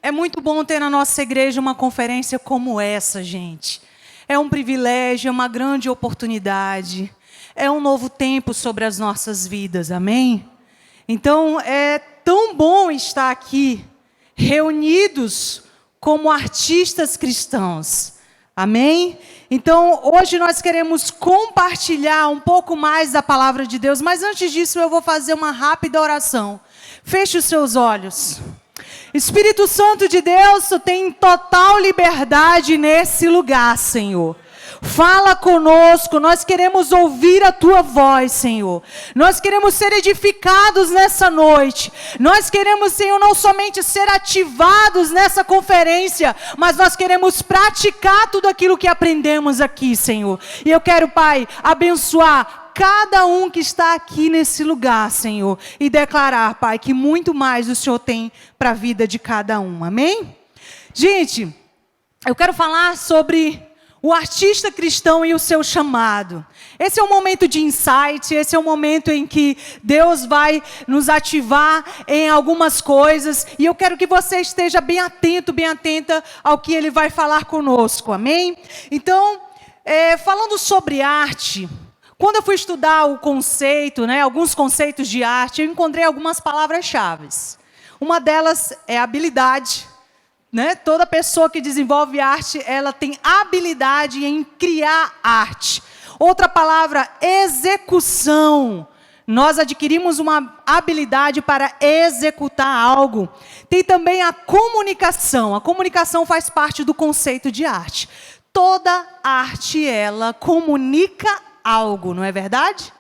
É muito bom ter na nossa igreja uma conferência como essa, gente. É um privilégio, é uma grande oportunidade. É um novo tempo sobre as nossas vidas, amém? Então, é tão bom estar aqui, reunidos como artistas cristãos, amém? Então, hoje nós queremos compartilhar um pouco mais da palavra de Deus, mas antes disso eu vou fazer uma rápida oração. Feche os seus olhos. Espírito Santo de Deus, tu tem total liberdade nesse lugar, Senhor. Fala conosco, nós queremos ouvir a tua voz, Senhor. Nós queremos ser edificados nessa noite. Nós queremos, Senhor, não somente ser ativados nessa conferência, mas nós queremos praticar tudo aquilo que aprendemos aqui, Senhor. E eu quero, Pai, abençoar cada um que está aqui nesse lugar, Senhor, e declarar, Pai, que muito mais o Senhor tem para a vida de cada um, amém? Gente, eu quero falar sobre o artista cristão e o seu chamado. Esse é um momento de insight, esse é um momento em que Deus vai nos ativar em algumas coisas, e eu quero que você esteja bem atento, bem atenta ao que Ele vai falar conosco, amém? Então, falando sobre arte, quando eu fui estudar o conceito, alguns conceitos de arte, eu encontrei algumas palavras-chave. Uma delas é habilidade. Toda pessoa que desenvolve arte, ela tem habilidade em criar arte. Outra palavra, execução. Nós adquirimos uma habilidade para executar algo. Tem também a comunicação. A comunicação faz parte do conceito de arte. Toda arte, ela comunica algo, não é verdade?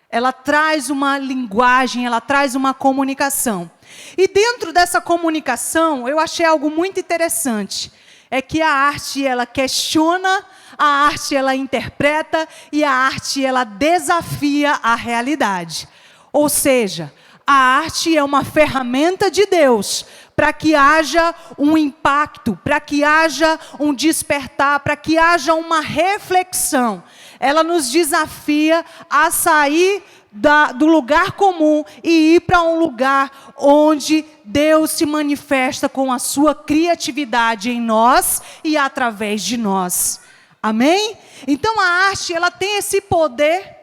Ela traz uma linguagem, ela traz uma comunicação. E dentro dessa comunicação, eu achei algo muito interessante. É que a arte, ela questiona, a arte, ela interpreta e a arte, ela desafia a realidade. Ou seja, a arte é uma ferramenta de Deus para que haja um impacto, para que haja um despertar, para que haja uma reflexão. Ela nos desafia a sair do lugar comum e ir para um lugar onde Deus se manifesta com a sua criatividade em nós e através de nós. Amém? Então a arte, ela tem esse poder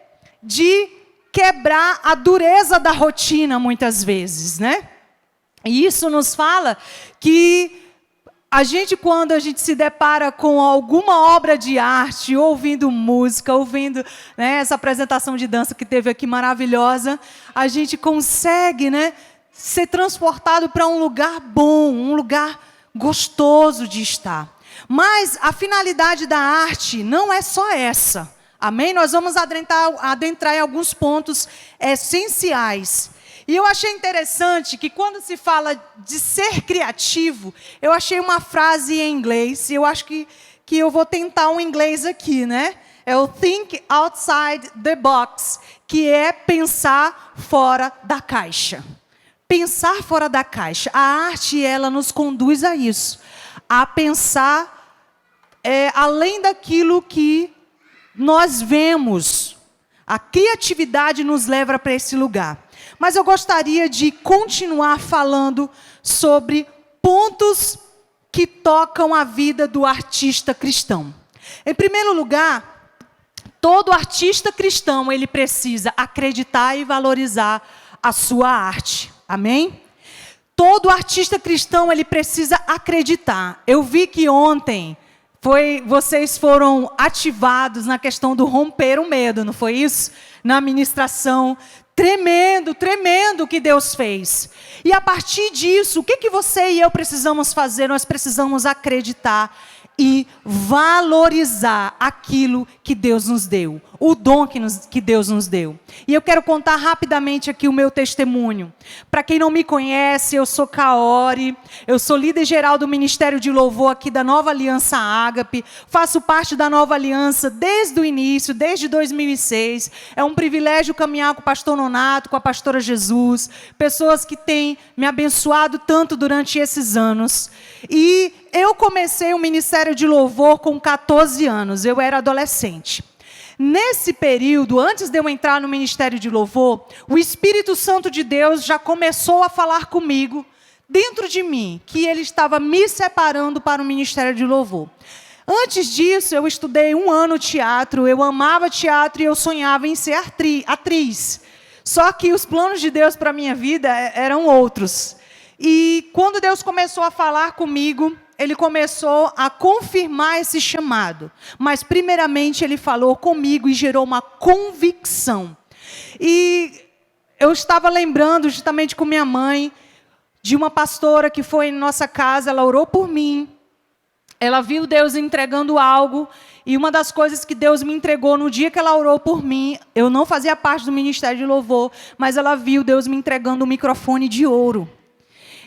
de quebrar a dureza da rotina muitas vezes, E isso nos fala que quando a gente se depara com alguma obra de arte, ouvindo música, ouvindo essa apresentação de dança que teve aqui maravilhosa, a gente consegue ser transportado para um lugar bom, um lugar gostoso de estar. Mas a finalidade da arte não é só essa, amém? Nós vamos adentrar em alguns pontos essenciais. E eu achei interessante que quando se fala de ser criativo, eu achei uma frase em inglês, e eu acho que eu vou tentar um inglês aqui, É o think outside the box, que é pensar fora da caixa. Pensar fora da caixa. A arte, ela nos conduz a isso, a pensar além daquilo que nós vemos. A criatividade nos leva para esse lugar. Mas eu gostaria de continuar falando sobre pontos que tocam a vida do artista cristão. Em primeiro lugar, todo artista cristão, ele precisa acreditar e valorizar a sua arte. Amém? Todo artista cristão, ele precisa acreditar. Eu vi que ontem vocês foram ativados na questão do romper o medo, não foi isso? Na ministração. Tremendo, tremendo o que Deus fez. E a partir disso, o que você e eu precisamos fazer? Nós precisamos acreditar e valorizar aquilo que Deus nos deu, o dom que Deus nos deu. E eu quero contar rapidamente aqui o meu testemunho. Para quem não me conhece, eu sou Kaori, eu sou líder geral do Ministério de Louvor aqui da Nova Aliança Ágape, faço parte da Nova Aliança desde o início, desde 2006. É um privilégio caminhar com o pastor Nonato, com a pastora Jesus, pessoas que têm me abençoado tanto durante esses anos. E eu comecei o Ministério de Louvor com 14 anos, eu era adolescente. Nesse período, antes de eu entrar no Ministério de Louvor, o Espírito Santo de Deus já começou a falar comigo dentro de mim que Ele estava me separando para o ministério de louvor. Antes disso, eu estudei 1 ano teatro, eu amava teatro e eu sonhava em ser atriz. Só que os planos de Deus para a minha vida eram outros. E quando Deus começou a falar comigo, Ele começou a confirmar esse chamado. Mas, primeiramente, Ele falou comigo e gerou uma convicção. E eu estava lembrando, justamente com minha mãe, de uma pastora que foi em nossa casa, ela orou por mim. Ela viu Deus entregando algo, e uma das coisas que Deus me entregou no dia que ela orou por mim, eu não fazia parte do ministério de louvor, mas ela viu Deus me entregando um microfone de ouro.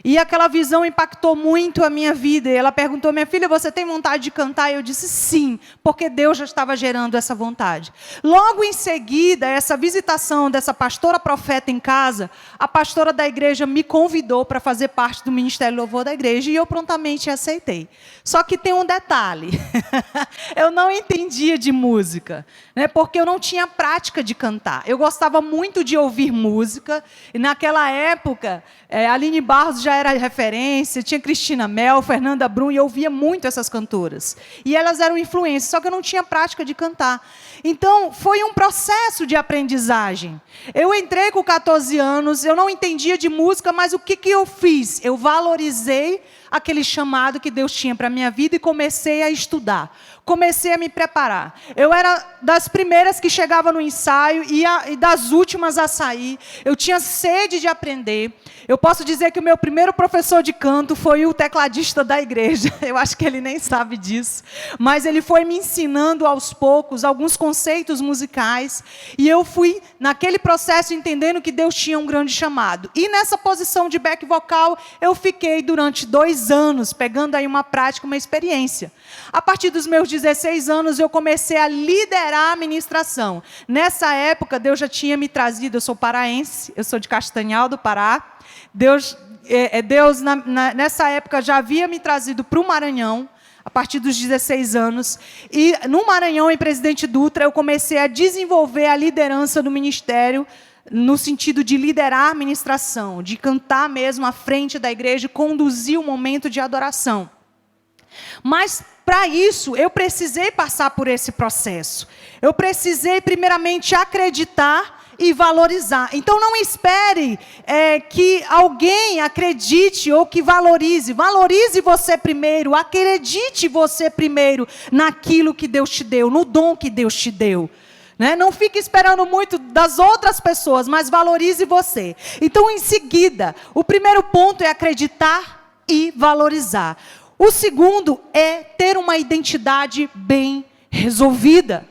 E aquela visão impactou muito a minha vida. E ela perguntou, minha filha, você tem vontade de cantar? E eu disse sim, porque Deus já estava gerando essa vontade. Logo em seguida, essa visitação dessa pastora profeta em casa, a pastora da igreja me convidou para fazer parte do Ministério Louvor da igreja e eu prontamente aceitei. Só que tem um detalhe, eu não entendia de música, né, porque eu não tinha prática de cantar. Eu gostava muito de ouvir música, e naquela época, Aline Barros já era referência, tinha Cristina Mel, Fernanda Brum, e eu ouvia muito essas cantoras. E elas eram influências, só que eu não tinha prática de cantar. Então, foi um processo de aprendizagem. Eu entrei com 14 anos, eu não entendia de música, mas o que eu fiz? Eu valorizei aquele chamado que Deus tinha para a minha vida e comecei a estudar. Comecei a me preparar. Eu era das primeiras que chegava no ensaio e das últimas a sair. Eu tinha sede de aprender. Eu posso dizer que o meu primeiro professor de canto foi o tecladista da igreja. Eu acho que ele nem sabe disso. Mas ele foi me ensinando aos poucos alguns conceitos musicais. E eu fui, naquele processo, entendendo que Deus tinha um grande chamado. E nessa posição de back vocal, eu fiquei durante 2 anos, pegando aí uma prática, uma experiência. A partir dos meus 16 anos, eu comecei a liderar a ministração. Nessa época, Deus já tinha me trazido, eu sou paraense, eu sou de Castanhal do Pará. Deus nessa época, já havia me trazido para o Maranhão, a partir dos 16 anos. E no Maranhão, em Presidente Dutra, eu comecei a desenvolver a liderança do ministério, no sentido de liderar a ministração, de cantar mesmo à frente da igreja, conduzir o momento de adoração. Mas, para isso, eu precisei passar por esse processo. Eu precisei, primeiramente, acreditar e valorizar. Então, não espere que alguém acredite ou que valorize. Valorize você primeiro, acredite você primeiro naquilo que Deus te deu, no dom que Deus te deu. Né? Não fique esperando muito das outras pessoas, mas valorize você. Então, em seguida, o primeiro ponto é acreditar e valorizar. O segundo é ter uma identidade bem resolvida.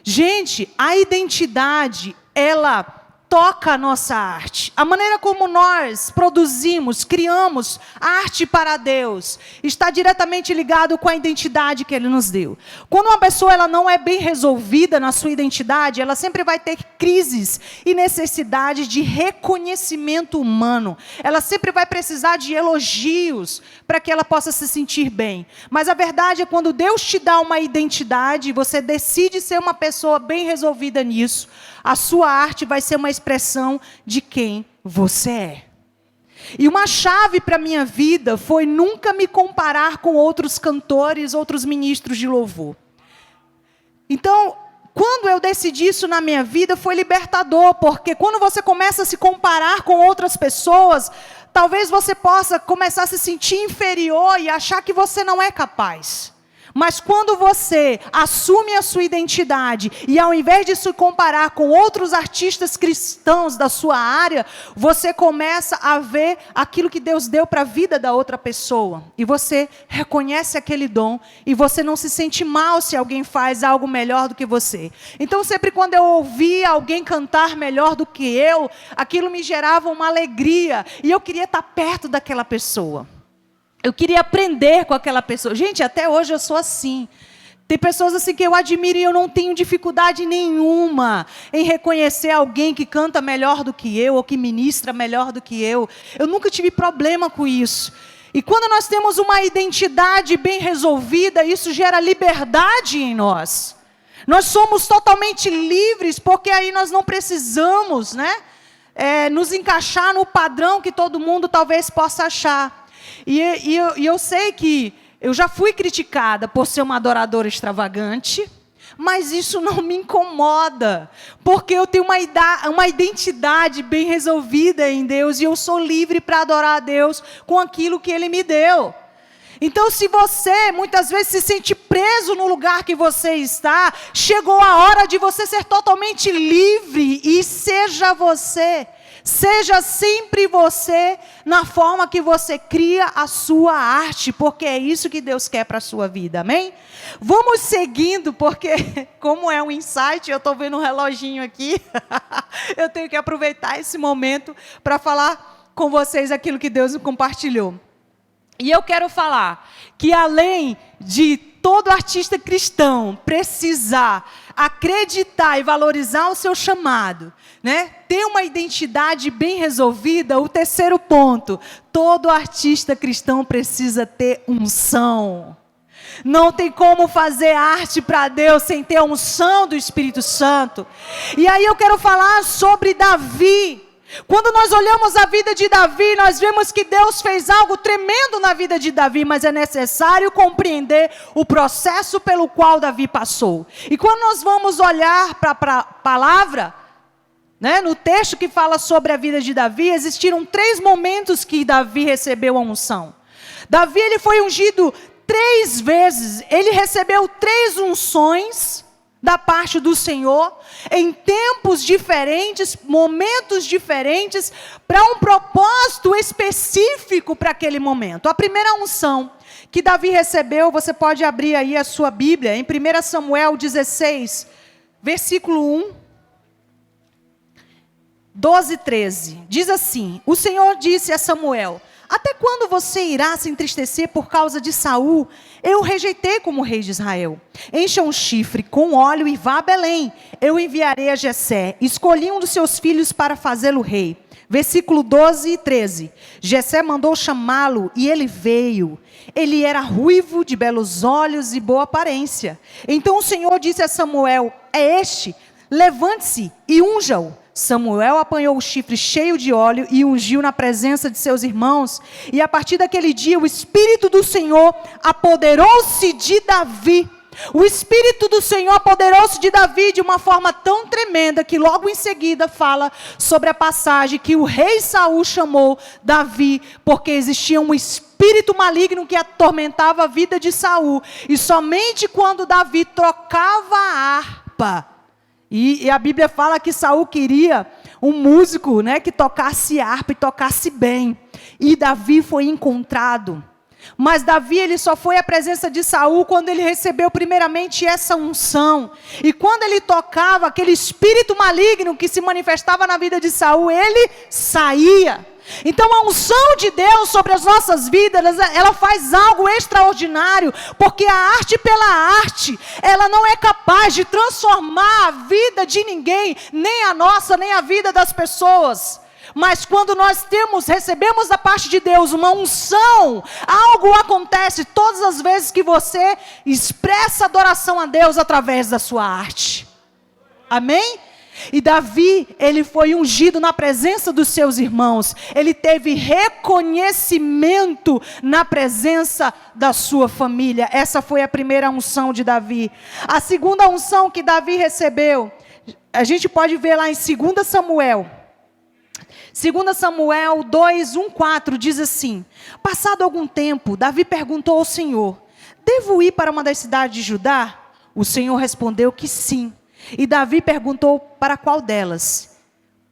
Gente, a identidade, ela toca a nossa arte. A maneira como nós produzimos, criamos arte para Deus, está diretamente ligado com a identidade que Ele nos deu. Quando uma pessoa ela não é bem resolvida na sua identidade, ela sempre vai ter crises e necessidade de reconhecimento humano. Ela sempre vai precisar de elogios para que ela possa se sentir bem. Mas a verdade é quando Deus te dá uma identidade, você decide ser uma pessoa bem resolvida nisso, a sua arte vai ser uma expressão de quem você é. E uma chave para a minha vida foi nunca me comparar com outros cantores, outros ministros de louvor. Então, quando eu decidi isso na minha vida, foi libertador, porque quando você começa a se comparar com outras pessoas, talvez você possa começar a se sentir inferior e achar que você não é capaz. Mas quando você assume a sua identidade e ao invés de se comparar com outros artistas cristãos da sua área, você começa a ver aquilo que Deus deu para a vida da outra pessoa. E você reconhece aquele dom e você não se sente mal se alguém faz algo melhor do que você. Então sempre quando eu ouvia alguém cantar melhor do que eu, aquilo me gerava uma alegria e eu queria estar perto daquela pessoa. Eu queria aprender com aquela pessoa. Gente, até hoje eu sou assim. Tem pessoas assim que eu admiro e eu não tenho dificuldade nenhuma em reconhecer alguém que canta melhor do que eu ou que ministra melhor do que eu. Eu nunca tive problema com isso. E quando nós temos uma identidade bem resolvida, isso gera liberdade em nós. Nós somos totalmente livres, porque aí nós não precisamos, né, nos encaixar no padrão que todo mundo talvez possa achar. E eu sei que eu já fui criticada por ser uma adoradora extravagante, mas isso não me incomoda, porque eu tenho uma identidade bem resolvida em Deus, e eu sou livre para adorar a Deus com aquilo que Ele me deu. Então, se você muitas vezes se sente preso no lugar que você está, chegou a hora de você ser totalmente livre, e seja você. Seja sempre você na forma que você cria a sua arte, porque é isso que Deus quer para a sua vida, amém? Vamos seguindo, porque como é um insight, eu estou vendo um reloginho aqui, eu tenho que aproveitar esse momento para falar com vocês aquilo que Deus compartilhou. E eu quero falar que além de todo artista cristão precisar acreditar e valorizar o seu chamado, né? Ter uma identidade bem resolvida, o terceiro ponto, todo artista cristão precisa ter unção. Não tem como fazer arte para Deus sem ter a unção do Espírito Santo. E aí eu quero falar sobre Davi. Quando nós olhamos a vida de Davi, nós vemos que Deus fez algo tremendo na vida de Davi, mas é necessário compreender o processo pelo qual Davi passou. E quando nós vamos olhar para a palavra, né, no texto que fala sobre a vida de Davi, existiram 3 momentos que Davi recebeu a unção. Davi, ele foi ungido 3 vezes, ele recebeu 3 unções da parte do Senhor, em tempos diferentes, momentos diferentes, para um propósito específico para aquele momento. A primeira unção que Davi recebeu, você pode abrir aí a sua Bíblia, em 1 Samuel 16, versículo 1, 12, 13, diz assim: o Senhor disse a Samuel: até quando você irá se entristecer por causa de Saul? Eu o rejeitei como rei de Israel. Encha um chifre com óleo e vá a Belém. Eu enviarei a Jessé. Escolhi um dos seus filhos para fazê-lo rei. Versículo 12 e 13. Jessé mandou chamá-lo e ele veio. Ele era ruivo, de belos olhos e boa aparência. Então o Senhor disse a Samuel: é este, levante-se e unja-o. Samuel apanhou o chifre cheio de óleo e ungiu na presença de seus irmãos. E a partir daquele dia o Espírito do Senhor apoderou-se de Davi. O Espírito do Senhor apoderou-se de Davi de uma forma tão tremenda que logo em seguida fala sobre a passagem que o rei Saul chamou Davi, porque existia um espírito maligno que atormentava a vida de Saul. E somente quando Davi trocava a harpa, e a Bíblia fala que Saul queria um músico, né, que tocasse harpa e tocasse bem. E Davi foi encontrado. Mas Davi, ele só foi à presença de Saul quando ele recebeu primeiramente essa unção. E quando ele tocava, aquele espírito maligno que se manifestava na vida de Saul, ele saía. Então a unção de Deus sobre as nossas vidas, ela faz algo extraordinário, porque a arte pela arte, ela não é capaz de transformar a vida de ninguém, nem a nossa, nem a vida das pessoas. Mas quando nós recebemos da parte de Deus uma unção, algo acontece todas as vezes que você expressa adoração a Deus através da sua arte. Amém? E Davi, ele foi ungido na presença dos seus irmãos. Ele teve reconhecimento na presença da sua família. Essa foi a primeira unção de Davi. A segunda unção que Davi recebeu, a gente pode ver lá em 2 Samuel. 2 Samuel 2, 1, 4 diz assim: passado algum tempo, Davi perguntou ao Senhor: devo ir para uma das cidades de Judá? O Senhor respondeu que sim. E Davi perguntou: para qual delas?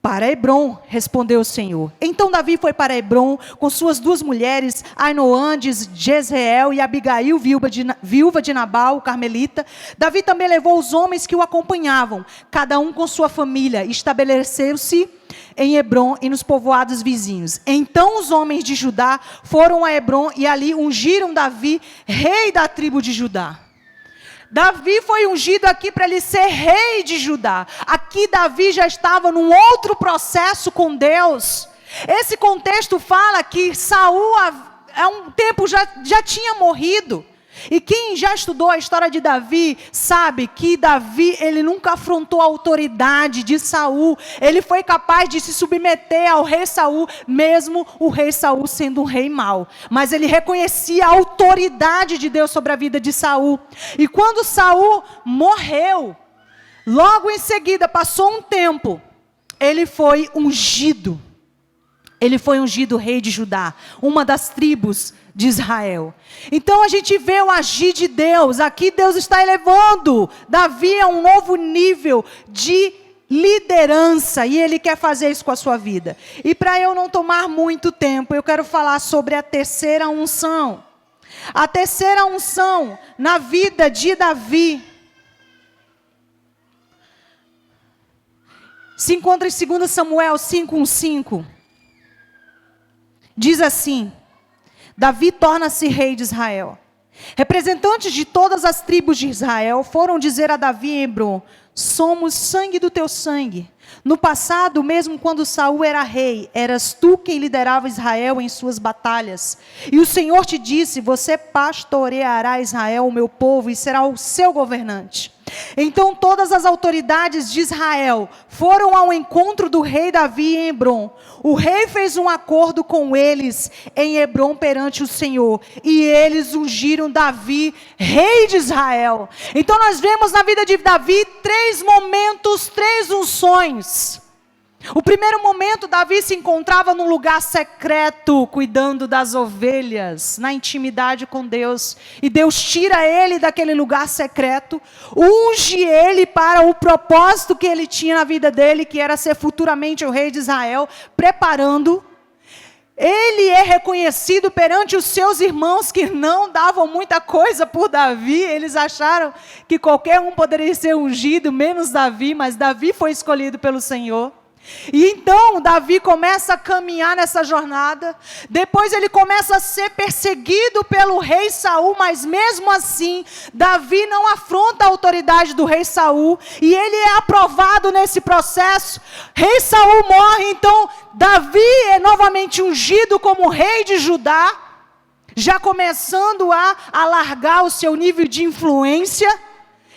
Para Hebrom, respondeu o Senhor. Então Davi foi para Hebrom com suas 2 mulheres, Ainoã de Jezreel e Abigail, viúva de Nabal, o carmelita. Davi também levou os homens que o acompanhavam, cada um com sua família, e estabeleceu-se em Hebrom e nos povoados vizinhos. Então os homens de Judá foram a Hebrom e ali ungiram Davi, rei da tribo de Judá. Davi foi ungido aqui para ele ser rei de Judá. Aqui Davi já estava num outro processo com Deus. Esse contexto fala que Saul há um tempo já tinha morrido. E quem já estudou a história de Davi, sabe que Davi, ele nunca afrontou a autoridade de Saul. Ele foi capaz de se submeter ao rei Saul, mesmo o rei Saul sendo um rei mau. Mas ele reconhecia a autoridade de Deus sobre a vida de Saul. E quando Saul morreu, logo em seguida, passou um tempo, ele foi ungido. Ele foi ungido rei de Judá, uma das tribos de Israel. Então a gente vê o agir de Deus. Aqui Deus está elevando Davi a um novo nível de liderança. E Ele quer fazer isso com a sua vida. E para eu não tomar muito tempo, eu quero falar sobre a terceira unção. A terceira unção na vida de Davi se encontra em 2 Samuel 5:5. Diz assim: Davi torna-se rei de Israel. Representantes de todas as tribos de Israel foram dizer a Davi em Hebrom: somos sangue do teu sangue. No passado, mesmo quando Saul era rei, eras tu quem liderava Israel em suas batalhas. E o Senhor te disse: você pastoreará Israel, o meu povo, e será o seu governante. Então todas as autoridades de Israel foram ao encontro do rei Davi em Hebrom. O rei fez um acordo com eles em Hebrom perante o Senhor. E eles ungiram Davi, rei de Israel. Então nós vemos na vida de Davi 3 momentos, 3 unções. O primeiro momento, Davi se encontrava num lugar secreto, cuidando das ovelhas, na intimidade com Deus. E Deus tira ele daquele lugar secreto, unge ele para o propósito que ele tinha na vida dele, que era ser futuramente o rei de Israel, preparando. Ele é reconhecido perante os seus irmãos que não davam muita coisa por Davi. Eles acharam que qualquer um poderia ser ungido, menos Davi, mas Davi foi escolhido pelo Senhor. E então Davi começa a caminhar nessa jornada. Depois ele começa a ser perseguido pelo rei Saul, mas mesmo assim Davi não afronta a autoridade do rei Saul, e ele é aprovado nesse processo. Rei Saul morre, então Davi é novamente ungido como rei de Judá, já começando a alargar o seu nível de influência.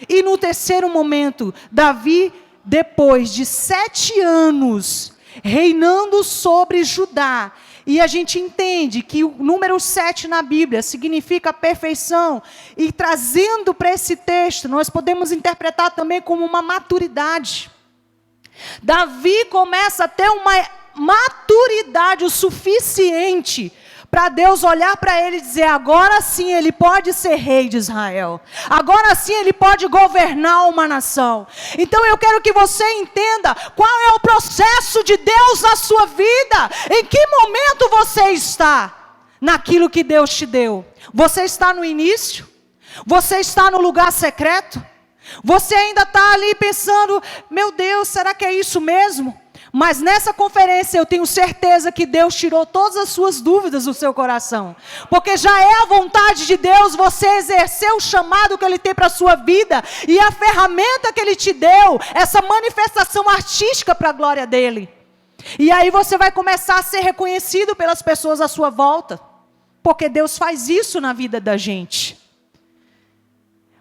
E no terceiro momento, Davi, depois de 7 anos reinando sobre Judá, e a gente entende que o número 7 na Bíblia significa perfeição, e trazendo para esse texto, nós podemos interpretar também como uma maturidade. Davi começa a ter uma maturidade o suficiente para Deus olhar para ele e dizer: agora sim ele pode ser rei de Israel. Agora sim ele pode governar uma nação. Então eu quero que você entenda qual é o processo de Deus na sua vida. Em que momento você está naquilo que Deus te deu? Você está no início? Você está no lugar secreto? Você ainda está ali pensando: meu Deus, será que é isso mesmo? Mas nessa conferência eu tenho certeza que Deus tirou todas as suas dúvidas do seu coração. Porque já é a vontade de Deus você exercer o chamado que Ele tem para a sua vida. E a ferramenta que Ele te deu, essa manifestação artística para a glória dEle. E aí você vai começar a ser reconhecido pelas pessoas à sua volta. Porque Deus faz isso na vida da gente.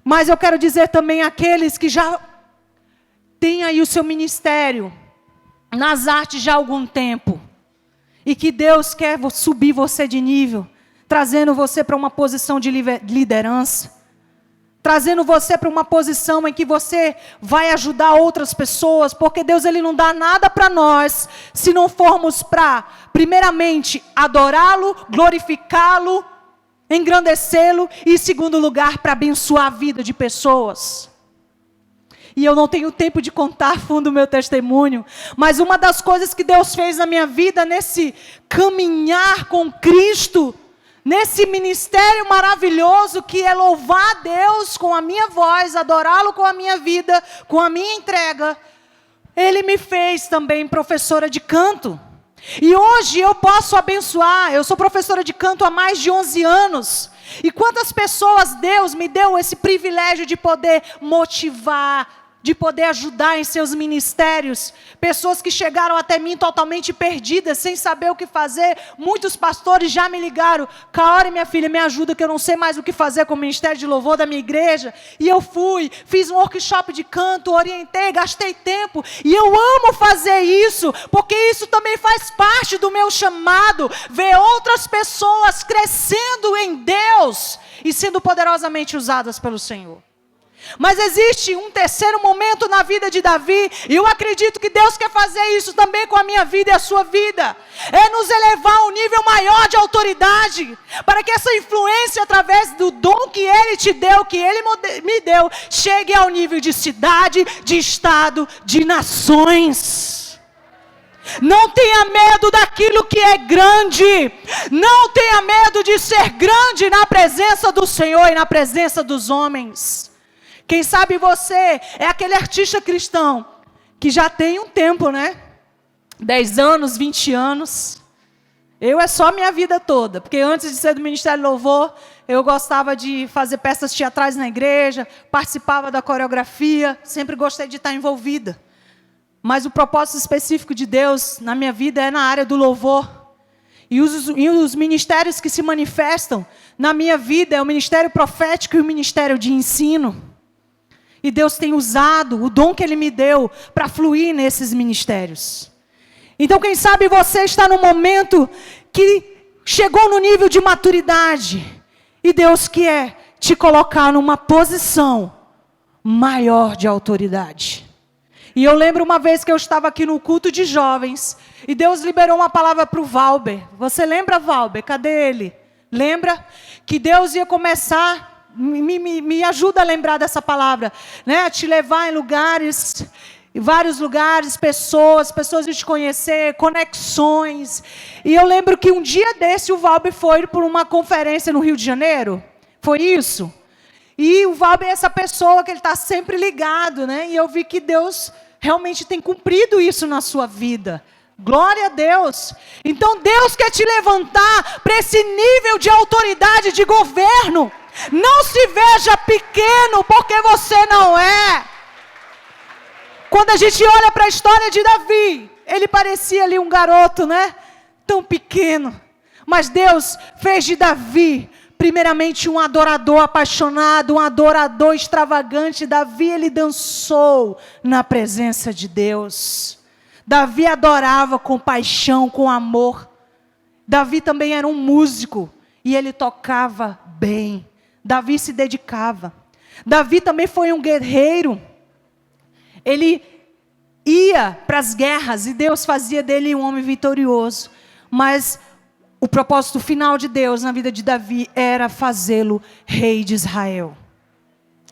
Mas eu quero dizer também àqueles que já têm aí o seu ministério nas artes já há algum tempo, e que Deus quer subir você de nível, trazendo você para uma posição de liderança, trazendo você para uma posição em que você vai ajudar outras pessoas, porque Deus Ele não dá nada para nós, se não formos para, primeiramente, adorá-lo, glorificá-lo, engrandecê-lo, e em segundo lugar, para abençoar a vida de pessoas. E eu não tenho tempo de contar fundo o meu testemunho, mas uma das coisas que Deus fez na minha vida, nesse caminhar com Cristo, nesse ministério maravilhoso que é louvar a Deus com a minha voz, adorá-lo com a minha vida, com a minha entrega, Ele me fez também professora de canto. E hoje eu posso abençoar, eu sou professora de canto há mais de 11 anos. E quantas pessoas Deus me deu esse privilégio de poder motivar, de poder ajudar em seus ministérios, pessoas que chegaram até mim totalmente perdidas, sem saber o que fazer. Muitos pastores já me ligaram: Kaori, minha filha, me ajuda, que eu não sei mais o que fazer com o ministério de louvor da minha igreja. E eu fui, fiz um workshop de canto, orientei, gastei tempo, e eu amo fazer isso, porque isso também faz parte do meu chamado, ver outras pessoas crescendo em Deus e sendo poderosamente usadas pelo Senhor. Mas existe um terceiro momento na vida de Davi, e eu acredito que Deus quer fazer isso também com a minha vida e a sua vida. É nos elevar a um nível maior de autoridade, para que essa influência, através do dom que Ele te deu, que Ele me deu, chegue ao nível de cidade, de estado, de nações. Não tenha medo daquilo que é grande. Não tenha medo de ser grande na presença do Senhor e na presença dos homens. Quem sabe você é aquele artista cristão que já tem um tempo, né? 10 anos, 20 anos. Eu é só a minha vida toda, porque antes de ser do Ministério do Louvor, eu gostava de fazer peças teatrais na igreja, participava da coreografia, sempre gostei de estar envolvida. Mas o propósito específico de Deus na minha vida é na área do louvor. E os ministérios que se manifestam na minha vida é o ministério profético e o ministério de ensino. E Deus tem usado o dom que Ele me deu para fluir nesses ministérios. Então, quem sabe você está no momento que chegou no nível de maturidade. E Deus quer te colocar numa posição maior de autoridade. E eu lembro uma vez que eu estava aqui no culto de jovens. E Deus liberou uma palavra para o Valber. Você lembra, Valber? Cadê ele? Lembra? Que Deus ia começar... Me ajuda a lembrar dessa palavra, né? A te levar em lugares, em vários lugares, pessoas de te conhecer, conexões. E eu lembro que um dia desse o Valber foi por uma conferência no Rio de Janeiro. Foi isso? E o Valber é essa pessoa que ele está sempre ligado, né? E eu vi que Deus realmente tem cumprido isso na sua vida. Glória a Deus. Então Deus quer te levantar para esse nível de autoridade, de governo. Não se veja pequeno, porque você não é. Quando a gente olha para a história de Davi, ele parecia ali um garoto, né? Tão pequeno. Mas Deus fez de Davi, primeiramente, um adorador apaixonado, um adorador extravagante. Davi, ele dançou na presença de Deus. Davi adorava com paixão, com amor. Davi também era um músico e ele tocava bem. Davi se dedicava. Davi também foi um guerreiro. Ele ia para as guerras e Deus fazia dele um homem vitorioso. Mas o propósito final de Deus na vida de Davi era fazê-lo rei de Israel.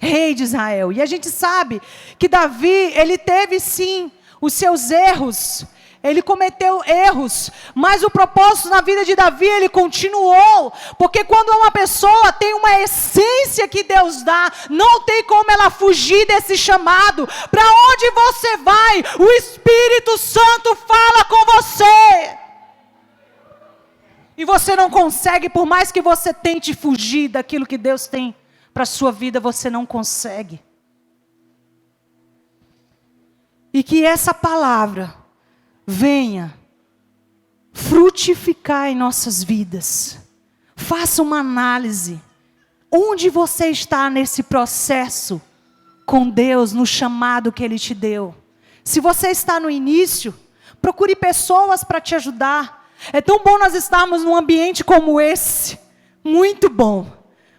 Rei de Israel. E a gente sabe que Davi, ele teve sim os seus erros. Ele cometeu erros, mas o propósito na vida de Davi, ele continuou. Porque quando uma pessoa tem uma essência que Deus dá, não tem como ela fugir desse chamado. Para onde você vai, o Espírito Santo fala com você. E você não consegue, por mais que você tente fugir daquilo que Deus tem para a sua vida, você não consegue. E que essa palavra venha frutificar em nossas vidas. Faça uma análise. Onde você está nesse processo com Deus, no chamado que Ele te deu? Se você está no início, procure pessoas para te ajudar. É tão bom nós estarmos num ambiente como esse. Muito bom.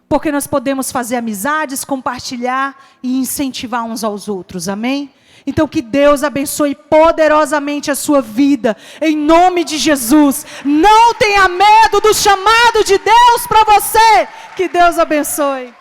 Porque nós podemos fazer amizades, compartilhar e incentivar uns aos outros. Amém? Então que Deus abençoe poderosamente a sua vida, em nome de Jesus. Não tenha medo do chamado de Deus para você. Que Deus abençoe.